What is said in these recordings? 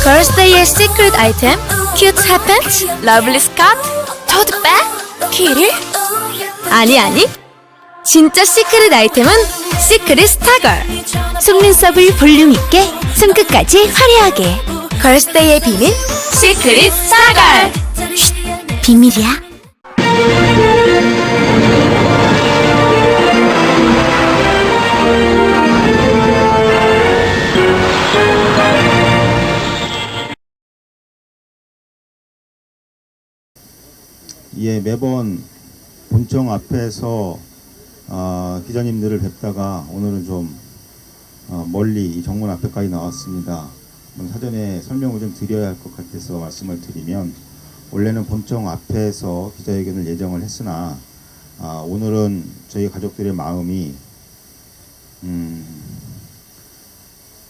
걸스데이의 시크릿 아이템, 큐트 핫팬츠, 러블리 스카트, 토트백, 키를? 아니 진짜 시크릿 아이템은 시크릿 스타걸. 속눈썹을 볼륨 있게, 손끝까지 화려하게. 걸스데이의 비밀, 시크릿 스타걸. 쉿, 비밀이야. 예, 매번 본청 앞에서 기자님들을 뵙다가 오늘은 좀 멀리 이 정문 앞에까지 나왔습니다. 사전에 설명을 좀 드려야 할 것 같아서 말씀을 드리면, 원래는 본청 앞에서 기자회견을 예정을 했으나 오늘은 저희 가족들의 마음이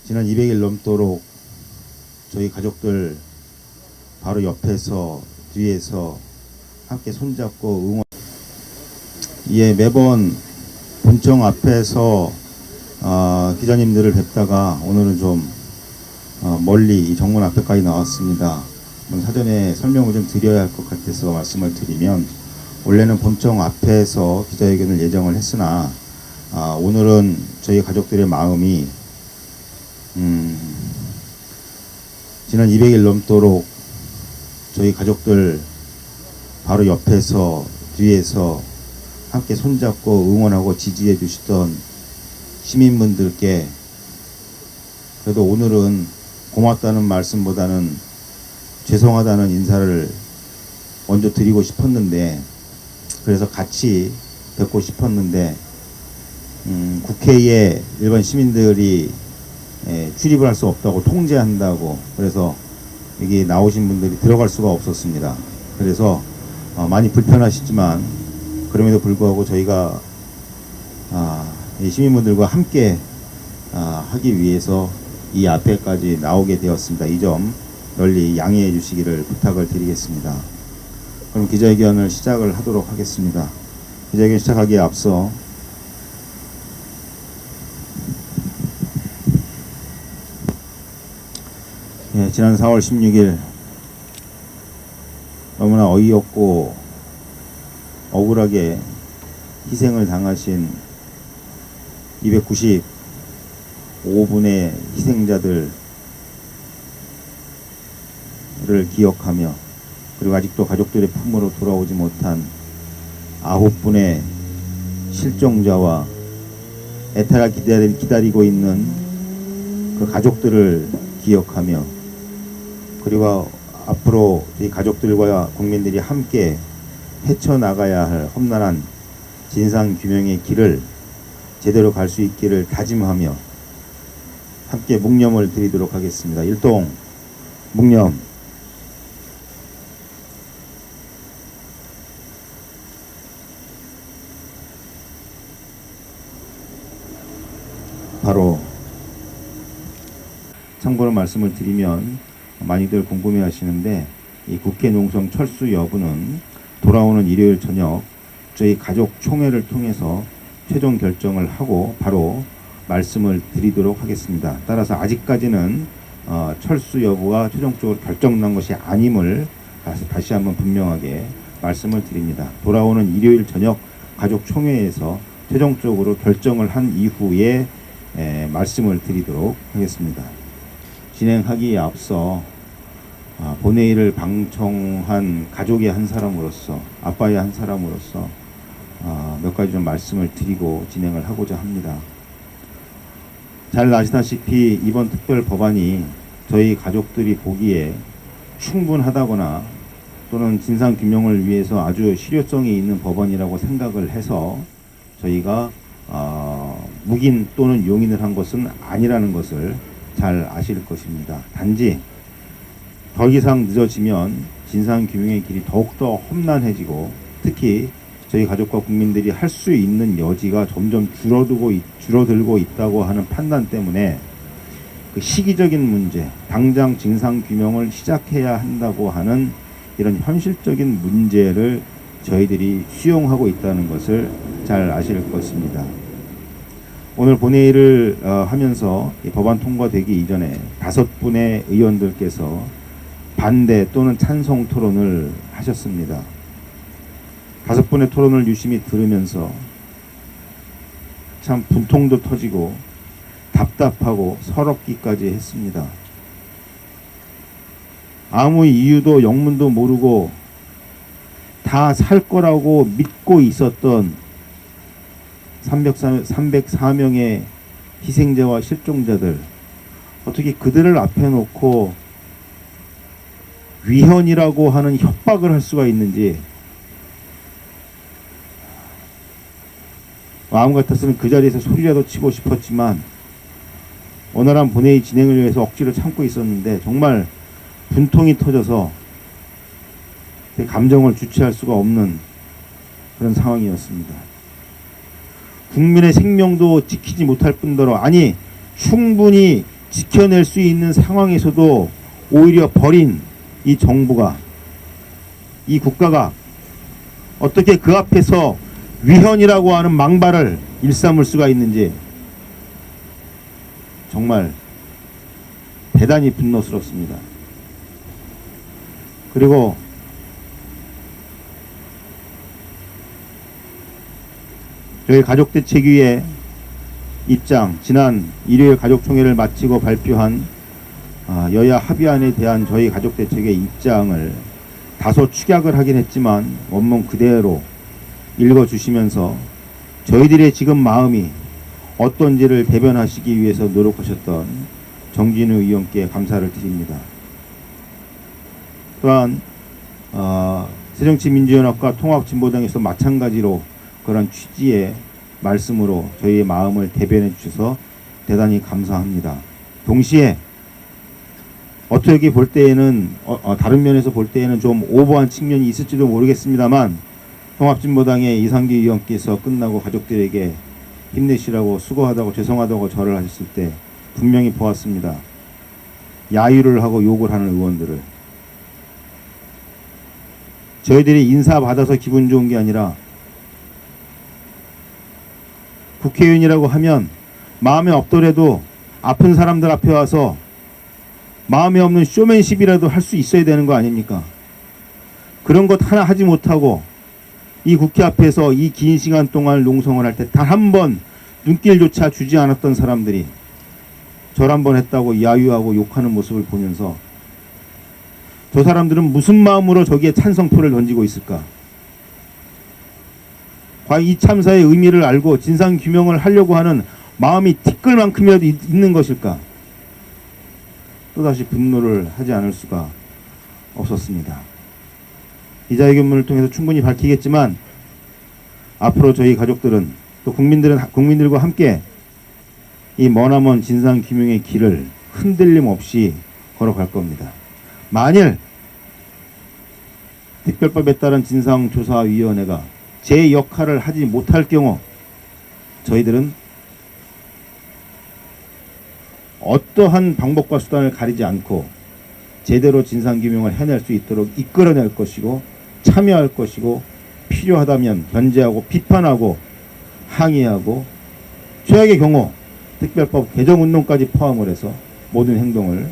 지난 200일 넘도록 저희 가족들 바로 옆에서 뒤에서 함께 손잡고 응원. 예, 매번 본청 앞에서 기자님들을 뵙다가 오늘은 좀 멀리 이 정문 앞에까지 나왔습니다. 사전에 설명을 좀 드려야 할 것 같아서 말씀을 드리면, 원래는 본청 앞에서 기자회견을 예정을 했으나 오늘은 저희 가족들의 마음이 지난 200일 넘도록 저희 가족들 바로 옆에서 뒤에서 함께 손잡고 응원하고 지지해 주시던 시민분들께 그래도 오늘은 고맙다는 말씀보다는 죄송하다는 인사를 먼저 드리고 싶었는데, 그래서 같이 뵙고 싶었는데 국회에 일반 시민들이 출입을 할 수 없다고 통제한다고, 그래서 여기 나오신 분들이 들어갈 수가 없었습니다. 그래서 많이 불편하시지만 그럼에도 불구하고 저희가 이 시민분들과 함께 하기 위해서 이 앞에까지 나오게 되었습니다. 이 점 널리 양해해 주시기를 부탁을 드리겠습니다. 그럼 기자회견을 시작을 하도록 하겠습니다. 기자회견 시작하기에 앞서 지난 4월 16일 너무나 어이없고 억울하게 희생을 당하신 295분의 희생자들을 기억하며, 그리고 아직도 가족들의 품으로 돌아오지 못한 9분의 실종자와 애타게 기다리고 있는 그 가족들을 기억하며, 그리고 앞으로 이 가족들과 국민들이 함께 헤쳐나가야 할 험난한 진상규명의 길을 제대로 갈 수 있기를 다짐하며 함께 묵념을 드리도록 하겠습니다. 일동 묵념. 바로 참고로 말씀을 드리면 많이들 궁금해 하시는데, 이 국회 농성 철수 여부는 돌아오는 일요일 저녁 저희 가족 총회를 통해서 최종 결정을 하고 바로 말씀을 드리도록 하겠습니다. 따라서 아직까지는 철수 여부가 최종적으로 결정난 것이 아님을 다시 한번 분명하게 말씀을 드립니다. 돌아오는 일요일 저녁 가족 총회에서 최종적으로 결정을 한 이후에 말씀을 드리도록 하겠습니다. 진행하기에 앞서 본회의를 방청한 가족의 한 사람으로서, 아빠의 한 사람으로서 몇 가지 좀 말씀을 드리고 진행을 하고자 합니다. 잘 아시다시피 이번 특별 법안이 저희 가족들이 보기에 충분하다거나 또는 진상규명을 위해서 아주 실효성이 있는 법안이라고 생각을 해서 저희가 묵인 또는 용인을 한 것은 아니라는 것을 잘 아실 것입니다. 단지 더 이상 늦어지면 진상규명의 길이 더욱더 험난해지고, 특히 저희 가족과 국민들이 할 수 있는 여지가 점점 줄어들고 있다고 하는 판단 때문에 그 시기적인 문제, 당장 진상규명을 시작해야 한다고 하는 이런 현실적인 문제를 저희들이 수용하고 있다는 것을 잘 아실 것입니다. 오늘 본회의를 하면서 이 법안 통과되기 이전에 5분의 의원들께서 반대 또는 찬성 토론을 하셨습니다. 5분의 토론을 유심히 들으면서 참 분통도 터지고 답답하고 서럽기까지 했습니다. 아무 이유도 영문도 모르고 다 살 거라고 믿고 있었던 304명의 희생자와 실종자들, 어떻게 그들을 앞에 놓고 위헌이라고 하는 협박을 할 수가 있는지, 마음 같았으면 그 자리에서 소리라도 치고 싶었지만 원활한 본회의 진행을 위해서 억지로 참고 있었는데 정말 분통이 터져서 감정을 주체할 수가 없는 그런 상황이었습니다. 국민의 생명도 지키지 못할 뿐더러, 아니 충분히 지켜낼 수 있는 상황에서도 오히려 버린 이 정부가, 이 국가가 어떻게 그 앞에서 위헌이라고 하는 망발을 일삼을 수가 있는지 정말 대단히 분노스럽습니다. 그리고 저희 가족대책위의 입장, 지난 일요일 가족총회를 마치고 발표한 여야 합의안에 대한 저희 가족대책의 입장을 다소 축약을 하긴 했지만 원문 그대로 읽어주시면서 저희들의 지금 마음이 어떤지를 대변하시기 위해서 노력하셨던 정진우 의원께 감사를 드립니다. 또한 새정치민주연합과 통합진보당에서 마찬가지로 그런 취지의 말씀으로 저희의 마음을 대변해 주셔서 대단히 감사합니다. 동시에 어떻게 볼 때에는 다른 면에서 볼 때에는 좀 오버한 측면이 있을지도 모르겠습니다만, 통합진보당의 이상기 의원께서 끝나고 가족들에게 힘내시라고, 수고하다고, 죄송하다고 절을 하셨을 때 분명히 보았습니다. 야유를 하고 욕을 하는 의원들을. 저희들이 인사받아서 기분 좋은 게 아니라 국회의원이라고 하면 마음에 없더라도 아픈 사람들 앞에 와서 마음에 없는 쇼맨십이라도 할 수 있어야 되는 거 아닙니까? 그런 것 하나 하지 못하고 이 국회 앞에서 이 긴 시간 동안 농성을 할 때 단 한 번 눈길조차 주지 않았던 사람들이 절 한 번 했다고 야유하고 욕하는 모습을 보면서 저 사람들은 무슨 마음으로 저기에 찬성표를 던지고 있을까? 과연 이 참사의 의미를 알고 진상규명을 하려고 하는 마음이 티끌만큼이라도 있는 것일까? 또다시 분노를 하지 않을 수가 없었습니다. 기자회견문을 통해서 충분히 밝히겠지만 앞으로 저희 가족들은, 또 국민들과 함께 이 머나먼 진상규명의 길을 흔들림 없이 걸어갈 겁니다. 만일 특별법에 따른 진상조사위원회가 제 역할을 하지 못할 경우 저희들은 어떠한 방법과 수단을 가리지 않고 제대로 진상규명을 해낼 수 있도록 이끌어낼 것이고 참여할 것이고, 필요하다면 견제하고 비판하고 항의하고, 최악의 경우 특별법 개정운동까지 포함을 해서 모든 행동을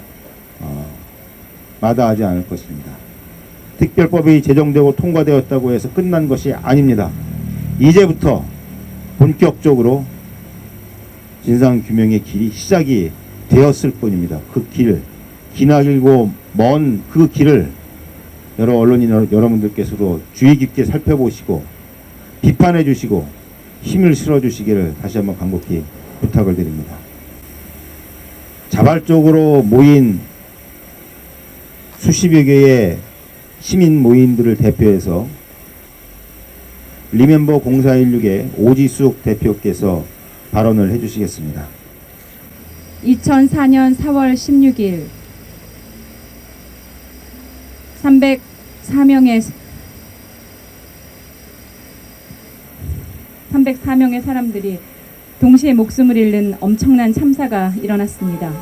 마다하지 않을 것입니다. 특별법이 제정되고 통과되었다고 해서 끝난 것이 아닙니다. 이제부터 본격적으로 진상규명의 길이 시작이 되었을 뿐입니다. 그 길, 기나길고 먼 그 길을 여러 언론인 여러분들께서도 주의 깊게 살펴보시고 비판해 주시고 힘을 실어 주시기를 다시 한번 간곡히 부탁을 드립니다. 자발적으로 모인 수십여 개의 시민 모임들을 대표해서 리멤버 0416의 오지숙 대표께서 발언을 해주시겠습니다. 2004년 4월 16일 304명의 사람들이 동시에 목숨을 잃는 엄청난 참사가 일어났습니다.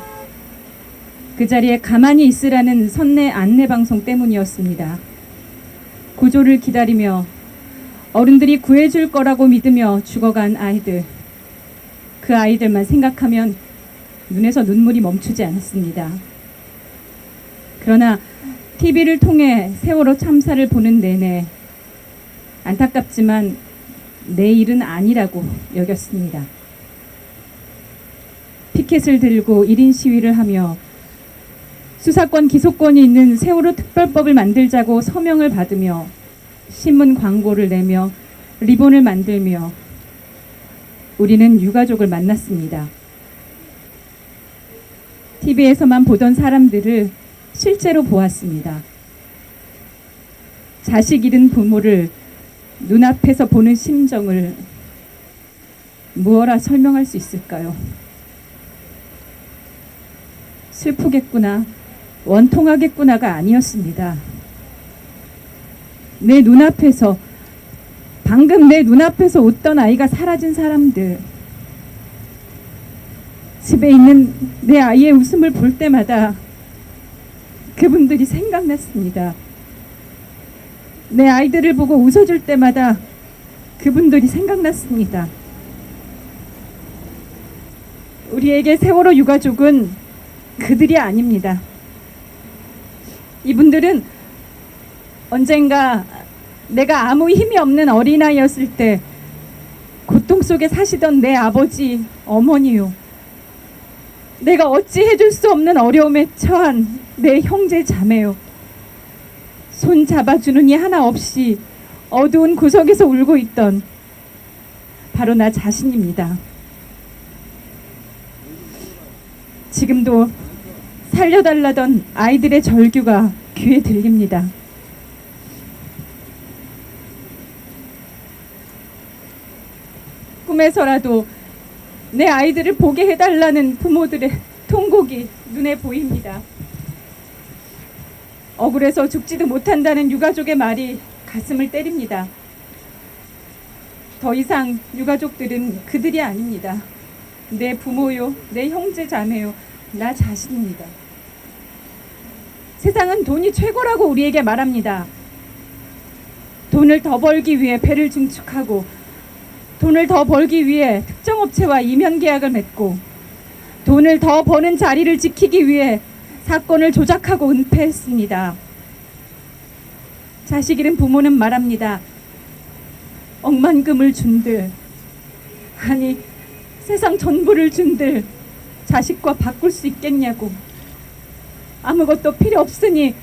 그 자리에 가만히 있으라는 선내 안내 방송 때문이었습니다. 구조를 기다리며 어른들이 구해줄 거라고 믿으며 죽어간 아이들, 그 아이들만 생각하면 눈에서 눈물이 멈추지 않습니다. 그러나 TV를 통해 세월호 참사를 보는 내내 안타깝지만 내 일은 아니라고 여겼습니다. 피켓을 들고 1인 시위를 하며 수사권 기소권이 있는 세월호 특별법을 만들자고 서명을 받으며 신문 광고를 내며 리본을 만들며 우리는 유가족을 만났습니다. TV에서만 보던 사람들을 실제로 보았습니다. 자식 잃은 부모를 눈앞에서 보는 심정을 무어라 설명할 수 있을까요? 슬프겠구나, 원통하겠구나가 아니었습니다. 내 눈앞에서, 방금 내 눈앞에서 웃던 아이가 사라진 사람들, 집에 있는 내 아이의 웃음을 볼 때마다 그분들이 생각났습니다. 내 아이들을 보고 웃어줄 때마다 그분들이 생각났습니다. 우리에게 세월호 유가족은 그들이 아닙니다. 이분들은 언젠가 내가 아무 힘이 없는 어린아이였을 때 고통 속에 사시던 내 아버지, 어머니요. 내가 어찌 해줄 수 없는 어려움에 처한 내 형제 자매요. 손 잡아주는 이 하나 없이 어두운 구석에서 울고 있던 바로 나 자신입니다. 지금도 살려달라던 아이들의 절규가 귀에 들립니다. 꿈에서라도 내 아이들을 보게 해달라는 부모들의 통곡이 눈에 보입니다. 억울해서 죽지도 못한다는 유가족의 말이 가슴을 때립니다. 더 이상 유가족들은 그들이 아닙니다. 내 부모요, 내 형제 자매요, 나 자신입니다. 세상은 돈이 최고라고 우리에게 말합니다. 돈을 더 벌기 위해 배를 증축하고, 돈을 더 벌기 위해 특정 업체와 이면 계약을 맺고, 돈을 더 버는 자리를 지키기 위해 사건을 조작하고 은폐했습니다. 자식 잃은 부모는 말합니다. 억만금을 준들, 아니 세상 전부를 준들 자식과 바꿀 수 있겠냐고. 아무것도 필요 없으니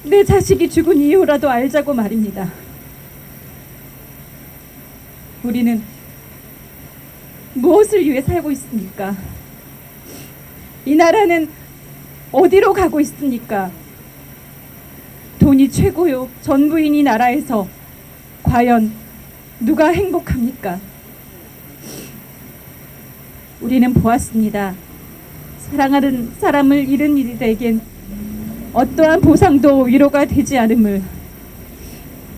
내 자식이 죽은 이유라도 알자고 말입니다. 우리는 무엇을 위해 살고 있습니까? 이 나라는 어디로 가고 있습니까? 돈이 최고요, 전부인 이 나라에서 과연 누가 행복합니까? 우리는 보았습니다. 사랑하는 사람을 잃은 이들에겐 어떠한 보상도 위로가 되지 않음을.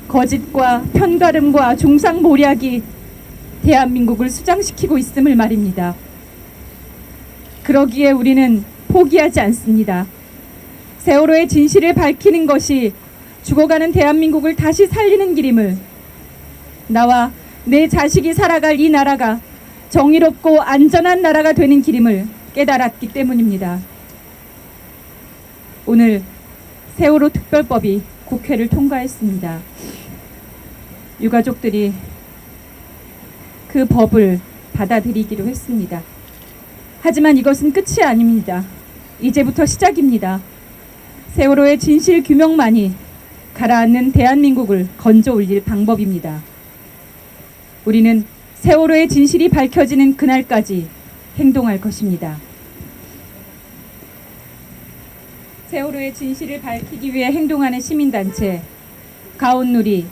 거짓과 편가름과 중상모략이 대한민국을 수장시키고 있음을 말입니다. 그러기에 우리는 포기하지 않습니다. 세월호의 진실을 밝히는 것이 죽어가는 대한민국을 다시 살리는 길임을, 나와 내 자식이 살아갈 이 나라가 정의롭고 안전한 나라가 되는 길임을 깨달았기 때문입니다. 오늘 세월호 특별법이 국회를 통과했습니다. 유가족들이 그 법을 받아들이기로 했습니다. 하지만 이것은 끝이 아닙니다. 이제부터 시작입니다. 세월호의 진실 규명만이 가라앉는 대한민국을 건져 올릴 방법입니다. 우리는 세월호의 진실이 밝혀지는 그날까지 행동할 것입니다. 세월호의 진실을 밝히기 위해 행동하는 시민단체 가온누리,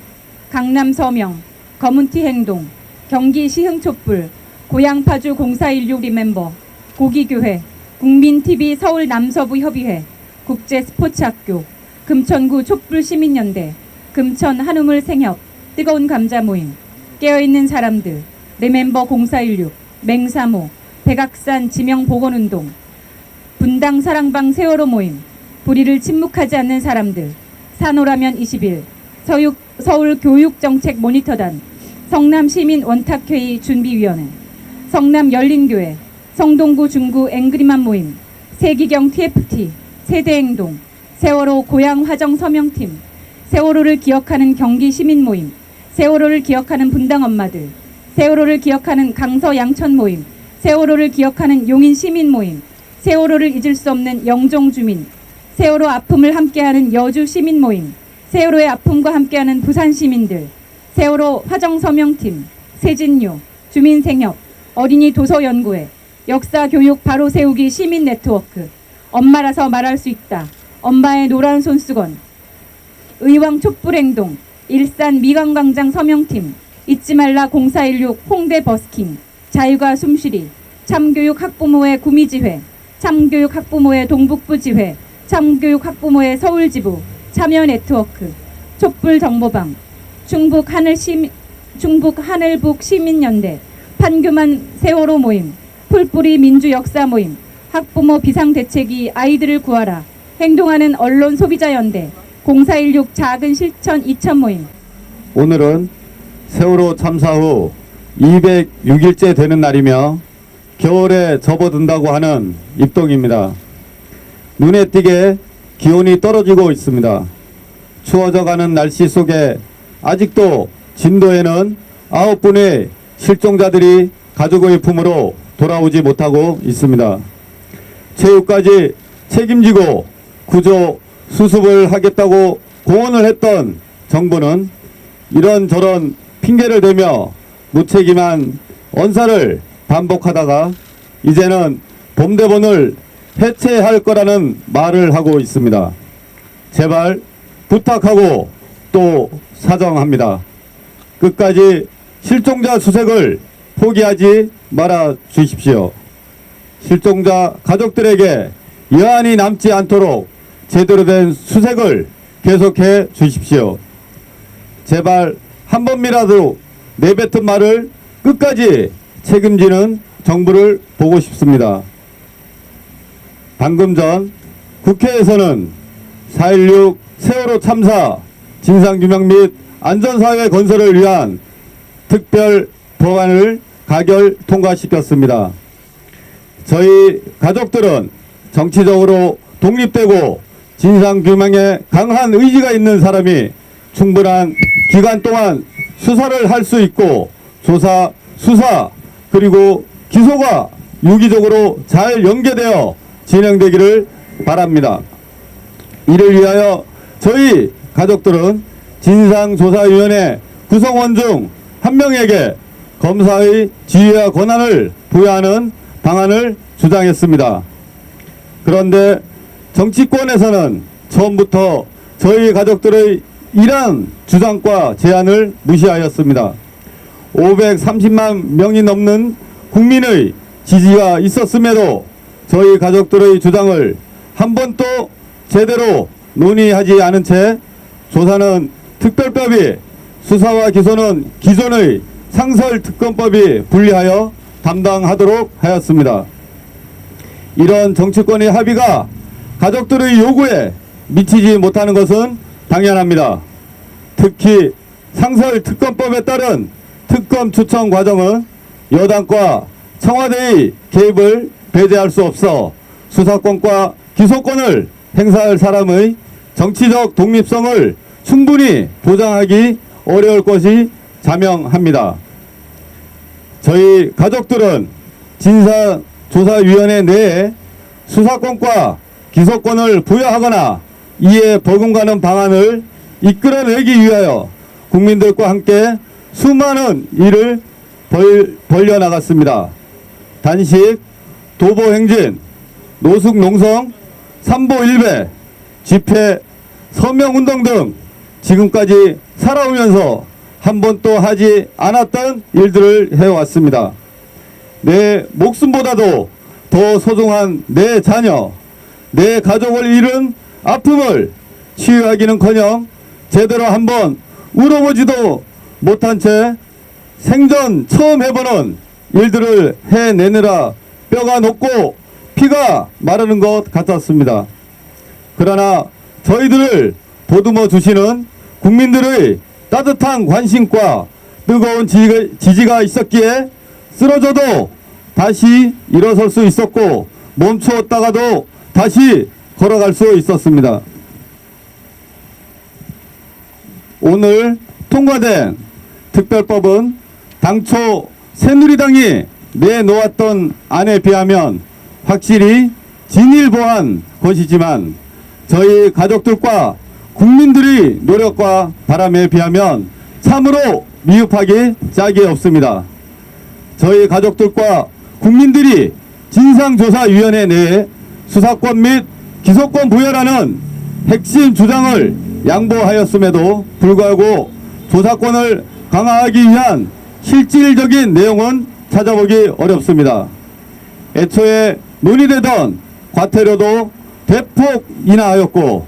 강남서명, 검은티행동, 경기시흥촛불, 고양파주 0416 리멤버, 고기교회, 국민TV 서울 남서부 협의회, 국제스포츠학교, 금천구 촛불시민연대, 금천 한우물 생협, 뜨거운 감자 모임, 깨어있는 사람들, 리멤버 0416, 맹사모, 백악산 지명보건운동, 분당 사랑방 세월호 모임, 불의를 침묵하지 않는 사람들, 산호라면 20일, 서울 교육정책 모니터단, 성남시민 원탁회의 준비위원회, 성남 열린교회, 성동구 중구 앵그리만 모임, 세기경 TFT, 세대행동, 세월호 고향 화정 서명팀, 세월호를 기억하는 경기 시민 모임, 세월호를 기억하는 분당 엄마들, 세월호를 기억하는 강서 양천 모임, 세월호를 기억하는 용인 시민 모임, 세월호를 잊을 수 없는 영종 주민, 세월호 아픔을 함께하는 여주 시민 모임, 세월호의 아픔과 함께하는 부산 시민들, 세월호 화정 서명팀, 세진료, 주민생협, 어린이 도서연구회, 역사교육 바로 세우기 시민 네트워크, 엄마라서 말할 수 있다, 엄마의 노란 손수건, 의왕 촛불행동, 일산 미강광장 서명팀, 잊지 말라 0416 홍대 버스킹, 자유가 숨쉬리, 참교육 학부모의 구미지회, 참교육 학부모의 동북부지회, 참교육 학부모의 서울지부, 참여 네트워크, 촛불 정보방, 충북 하늘북 시민연대, 판교만 세월호 모임, 풀뿌리 민주역사 모임, 학부모 비상대책위 아이들을 구하라, 행동하는 언론 소비자연대, 0416 작은 실천 2000 모임. 오늘은 세월호 참사 후 206일째 되는 날이며 겨울에 접어든다고 하는 입동입니다. 눈에 띄게 기온이 떨어지고 있습니다. 추워져가는 날씨 속에 아직도 진도에는 9분의 실종자들이 가족의 품으로 돌아오지 못하고 있습니다. 최후까지 책임지고 구조 수습을 하겠다고 공언을 했던 정부는 이런저런 핑계를 대며 무책임한 언사를 반복하다가 이제는 봄대본을 해체할 거라는 말을 하고 있습니다. 제발 부탁하고 또 사정합니다. 끝까지 실종자 수색을 포기하지 말아 주십시오. 실종자 가족들에게 여한이 남지 않도록 제대로 된 수색을 계속해 주십시오. 제발 한 번이라도 내뱉은 말을 끝까지 책임지는 정부를 보고 싶습니다. 방금 전 국회에서는 4.16 세월호 참사 진상규명 및 안전사회 건설을 위한 특별 법안을 가결 통과시켰습니다. 저희 가족들은 정치적으로 독립되고 진상규명에 강한 의지가 있는 사람이 충분한 기간 동안 수사를 할 수 있고 조사, 수사, 그리고 기소가 유기적으로 잘 연계되어 진행되기를 바랍니다. 이를 위하여 저희 가족들은 진상조사위원회 구성원 중 한 명에게 검사의 지위와 권한을 부여하는 방안을 주장했습니다. 그런데 정치권에서는 처음부터 저희 가족들의 이러한 주장과 제안을 무시하였습니다. 530만 명이 넘는 국민의 지지가 있었음에도 저희 가족들의 주장을 한 번도 제대로 논의하지 않은 채 조사는 특별법이, 수사와 기소는 기존의 상설특검법이 분리하여 담당하도록 하였습니다. 이런 정치권의 합의가 가족들의 요구에 미치지 못하는 것은 당연합니다. 특히 상설특검법에 따른 특검 추천 과정은 여당과 청와대의 개입을 배제할 수 없어 수사권과 기소권을 행사할 사람의 정치적 독립성을 충분히 보장하기 어려울 것이 자명합니다. 저희 가족들은 진상조사위원회 내에 수사권과 기소권을 부여하거나 이에 버금가는 방안을 이끌어내기 위하여 국민들과 함께 수많은 일을 벌려나갔습니다. 단식, 도보행진, 노숙농성, 삼보일배, 집회, 서명운동 등 지금까지 살아오면서 한 번도 하지 않았던 일들을 해왔습니다. 내 목숨보다도 더 소중한 내 자녀, 내 가족을 잃은 아픔을 치유하기는커녕 제대로 한번 울어보지도 못한 채 생전 처음 해보는 일들을 해내느라 뼈가 녹고 피가 마르는 것 같았습니다. 그러나 저희들을 보듬어 주시는 국민들의 따뜻한 관심과 뜨거운 지지가 있었기에 쓰러져도 다시 일어설 수 있었고 멈추었다가도 다시 걸어갈 수 있었습니다. 오늘 통과된 특별법은 당초 새누리당이 내놓았던 안에 비하면 확실히 진일보한 것이지만 저희 가족들과 국민들의 노력과 바람에 비하면 참으로 미흡하기 짝이 없습니다. 저희 가족들과 국민들이 진상조사위원회 내에 수사권 및 기소권 부여라는 핵심 주장을 양보하였음에도 불구하고 조사권을 강화하기 위한 실질적인 내용은 찾아보기 어렵습니다. 애초에 논의되던 과태료도 대폭 인하하였고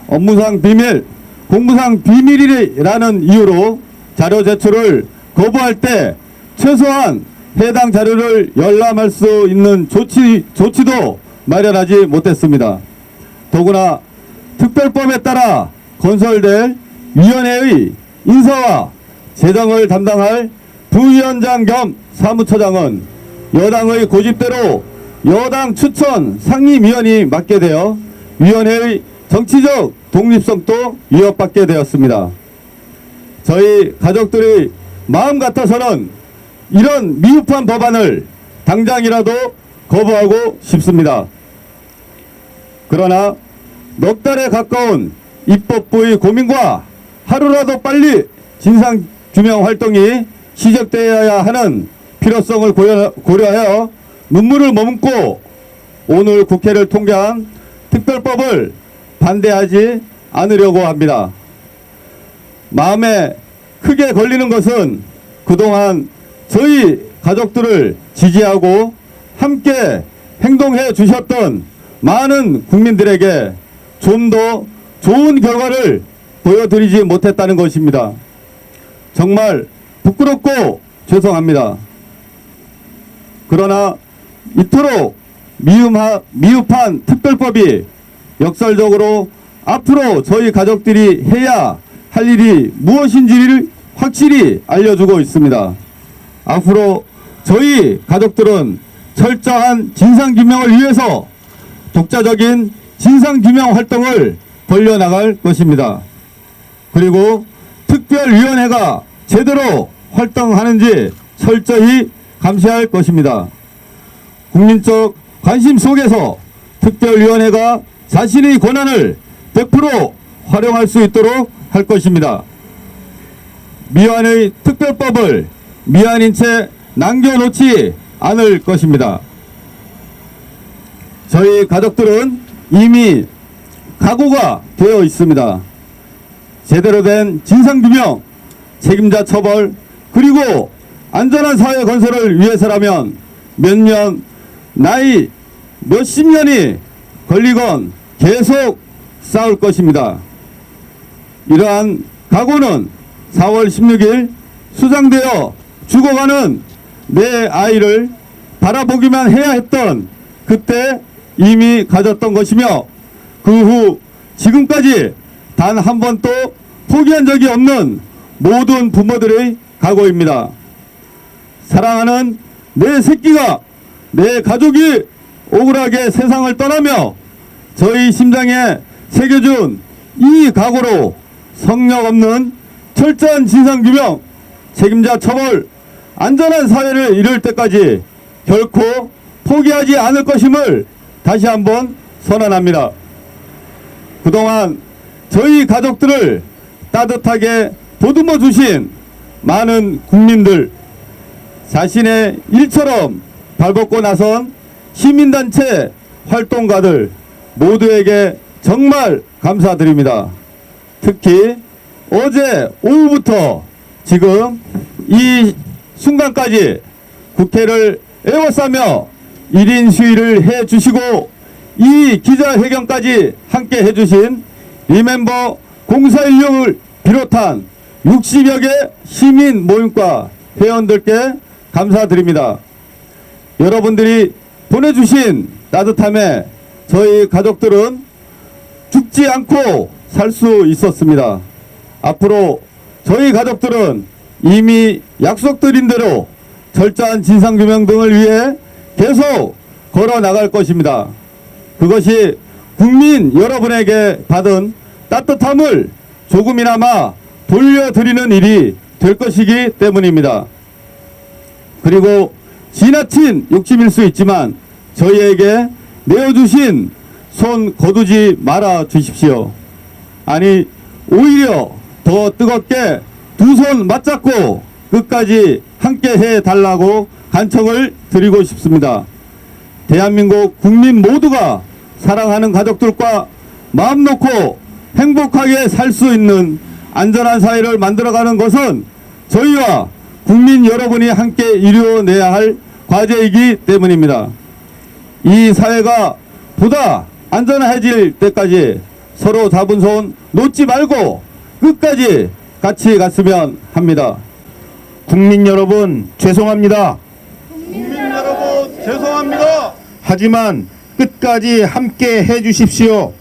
업무상 비밀, 공무상 비밀이라는 이유로 자료 제출을 거부할 때 최소한 해당 자료를 열람할 수 있는 조치도 마련하지 못했습니다. 더구나 특별법에 따라 건설될 위원회의 인사와 재정을 담당할 부위원장 겸 사무처장은 여당의 고집대로 여당 추천 상임위원이 맡게 되어 위원회의 정치적 독립성도 위협받게 되었습니다. 저희 가족들의 마음 같아서는 이런 미흡한 법안을 당장이라도 거부하고 싶습니다. 그러나 넉 달에 가까운 입법부의 고민과 하루라도 빨리 진상규명 활동이 시작되어야 하는 필요성을 고려하여 눈물을 머금고 오늘 국회를 통과한 특별법을 반대하지 않으려고 합니다. 마음에 크게 걸리는 것은 그동안 저희 가족들을 지지하고 함께 행동해 주셨던 많은 국민들에게 좀 더 좋은 결과를 보여드리지 못했다는 것입니다. 정말 부끄럽고 죄송합니다. 그러나 이토록 미흡한 특별법이 역설적으로 앞으로 저희 가족들이 해야 할 일이 무엇인지를 확실히 알려주고 있습니다. 앞으로 저희 가족들은 철저한 진상규명을 위해서 독자적인 진상규명 활동을 벌려나갈 것입니다. 그리고 특별위원회가 제대로 활동하는지 철저히 감시할 것입니다. 국민적 관심 속에서 특별위원회가 자신의 권한을 100% 활용할 수 있도록 할 것입니다. 미완의 특별법을 미완인 채 남겨놓지 않을 것입니다. 저희 가족들은 이미 각오가 되어 있습니다. 제대로 된 진상규명, 책임자 처벌, 그리고 안전한 사회 건설을 위해서라면 몇 년, 나이 몇십 년이 걸리건 계속 싸울 것입니다. 이러한 각오는 4월 16일 수장되어 죽어가는 내 아이를 바라보기만 해야 했던 그때 이미 가졌던 것이며 그 후 지금까지 단 한 번도 포기한 적이 없는 모든 부모들의 각오입니다. 사랑하는 내 새끼가, 내 가족이 억울하게 세상을 떠나며 저희 심장에 새겨준 이 각오로 성역 없는 철저한 진상규명, 책임자 처벌, 안전한 사회를 이룰 때까지 결코 포기하지 않을 것임을 다시 한번 선언합니다. 그동안 저희 가족들을 따뜻하게 보듬어 주신 많은 국민들, 자신의 일처럼 발벗고 나선 시민단체 활동가들 모두에게 정말 감사드립니다. 특히 어제 오후부터 지금 이 순간까지 국회를 에워싸며 1인 시위를 해주시고 이 기자회견까지 함께 해주신 리멤버 0416을 비롯한 60여 개 시민 모임과 회원들께 감사드립니다. 여러분들이 보내주신 따뜻함에 저희 가족들은 죽지 않고 살 수 있었습니다. 앞으로 저희 가족들은 이미 약속드린 대로 철저한 진상규명 등을 위해 계속 걸어 나갈 것입니다. 그것이 국민 여러분에게 받은 따뜻함을 조금이나마 돌려드리는 일이 될 것이기 때문입니다. 그리고 지나친 욕심일 수 있지만 저희에게 내어주신 손 거두지 말아 주십시오. 아니, 오히려 더 뜨겁게 두 손 맞잡고 끝까지 함께 해달라고 간청을 드리고 싶습니다. 대한민국 국민 모두가 사랑하는 가족들과 마음 놓고 행복하게 살 수 있는 안전한 사회를 만들어가는 것은 저희와 국민 여러분이 함께 이루어내야 할 과제이기 때문입니다. 이 사회가 보다 안전해질 때까지 서로 잡은 손 놓지 말고 끝까지 같이 갔으면 합니다. 국민 여러분 죄송합니다. 국민 여러분 죄송합니다. 하지만 끝까지 함께 해주십시오.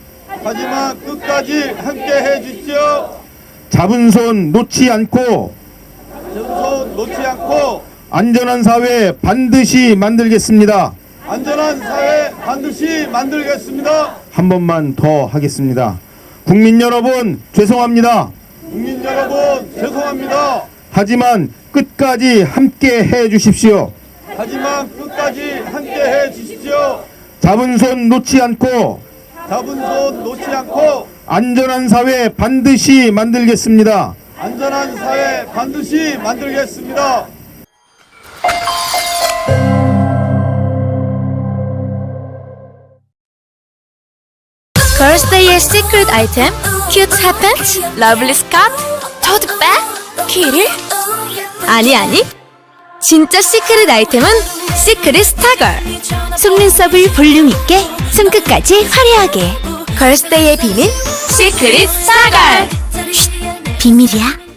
하지만 끝까지 함께 해주십시오. 잡은 손 놓지 않고 손 놓지 않고 안전한 사회 반드시 만들겠습니다. 안전한 사회 반드시 만들겠습니다. 한 번만 더 하겠습니다. 국민 여러분 죄송합니다. 국민 여러분 죄송합니다. 하지만 끝까지 함께 해주십시오. 하지만 끝까지 함께 해주십시오. 잡은 손 놓지 않고 잡은 손 놓지 않고 안전한 사회 반드시 만들겠습니다. 안전한 사회 반드시 만들겠습니다. 걸스데이의 시크릿 아이템 큐트 핫팬츠, 러블리 스카트, 토트백, 키를? 아니 진짜 시크릿 아이템은 시크릿 스타걸. 속눈썹을 볼륨 있게, 손끝까지 화려하게. 걸스데이의 비밀 시크릿 스타걸. 비밀이야.